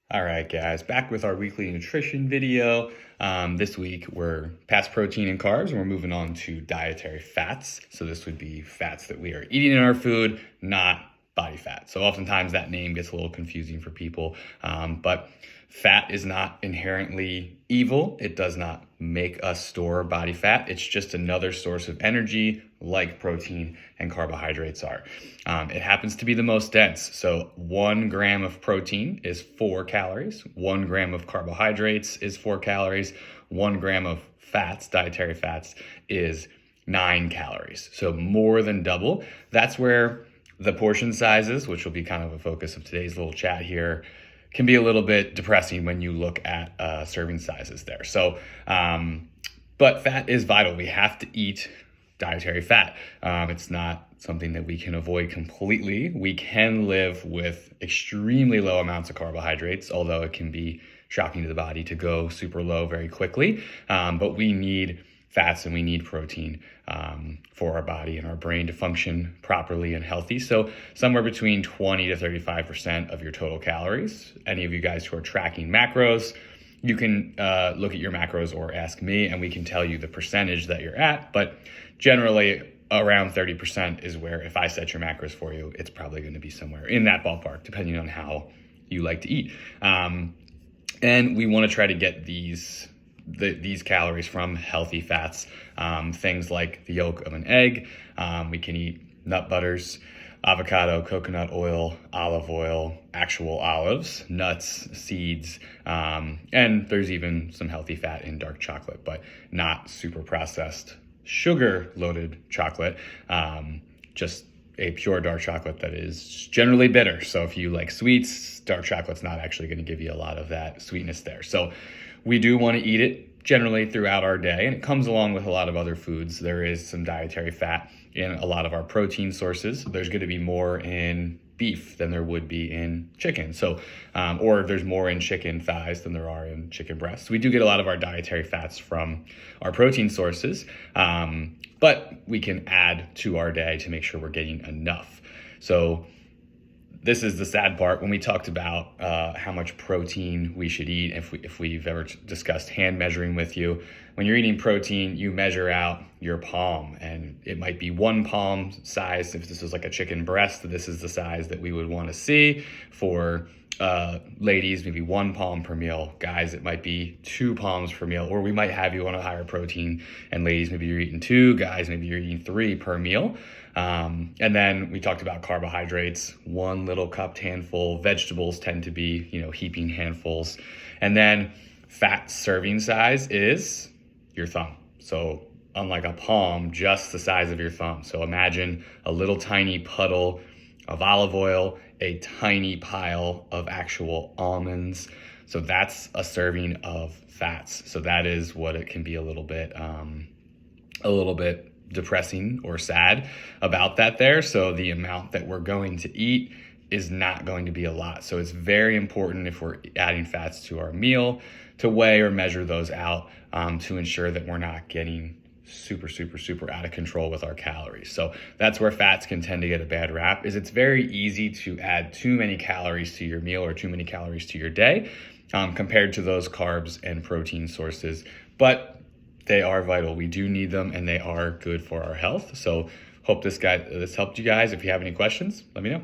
All right, guys, back with our weekly nutrition video. This week we're past protein and carbs, and we're moving on to dietary fats. So this would be fats that we are eating in our food, not body fat. So oftentimes that name gets a little confusing for people, but fat is not inherently evil. It does not make us store body fat. It's just another source of energy like protein and carbohydrates are. It happens to be the most dense. So 1 gram of protein is 4 calories. 1 gram of carbohydrates is 4 calories. 1 gram of fats, dietary fats, is 9 calories. So more than double. That's where the portion sizes, which will be kind of a focus of today's little chat here, can be a little bit depressing when you look at serving sizes there. So, but fat is vital. We have to eat dietary fat. It's not something that we can avoid completely. We can live with extremely low amounts of carbohydrates, although it can be shocking to the body to go super low very quickly. But we need fats and we need protein for our body and our brain to function properly and healthy. So somewhere between 20 to 35% of your total calories. Any of you guys who are tracking macros, you can look at your macros or ask me and we can tell you the percentage that you're at. But generally around 30% is where, if I set your macros for you, it's probably going to be somewhere in that ballpark, depending on how you like to eat. And we want to try to get these calories from healthy fats, things like the yolk of an egg. We can eat nut butters, avocado, coconut oil, olive oil, actual olives, nuts, seeds, and there's even some healthy fat in dark chocolate, but not super processed sugar-loaded chocolate, just a pure dark chocolate that is generally bitter. So if you like sweets, dark chocolate's not actually going to give you a lot of that sweetness there. So we do want to eat it generally throughout our day, and it comes along with a lot of other foods. There is some dietary fat in a lot of our protein sources. There's going to be more in beef than there would be in chicken. So, or there's more in chicken thighs than there are in chicken breasts. We do get a lot of our dietary fats from our protein sources, but we can add to our day to make sure we're getting enough. So this is the sad part. When we talked about how much protein we should eat, if we've ever discussed hand measuring with you, when you're eating protein, you measure out your palm, and it might be 1 palm size. If this was like a chicken breast, this is the size that we would want to see. For ladies, maybe 1 palm per meal. Guys, it might be 2 palms per meal, or we might have you on a higher protein, and ladies, maybe you're eating 2, guys, maybe you're eating 3 per meal. And then we talked about carbohydrates, 1 little cupped handful. Vegetables tend to be, heaping handfuls. And then fat serving size is your thumb. So unlike a palm, just the size of your thumb. So imagine a little tiny puddle of olive oil, a tiny pile of actual almonds. So that's a serving of fats. So that is what it can be a little bit depressing or sad about that there. So the amount that we're going to eat is not going to be a lot. So it's very important, if we're adding fats to our meal, to weigh or measure those out to ensure that we're not getting super out of control with our calories. So that's where fats can tend to get a bad rap, is it's very easy to add too many calories to your meal or too many calories to your day compared to those carbs and protein sources. But they are vital. We do need them, and they are good for our health. So hope this helped you guys. If you have any questions, let me know.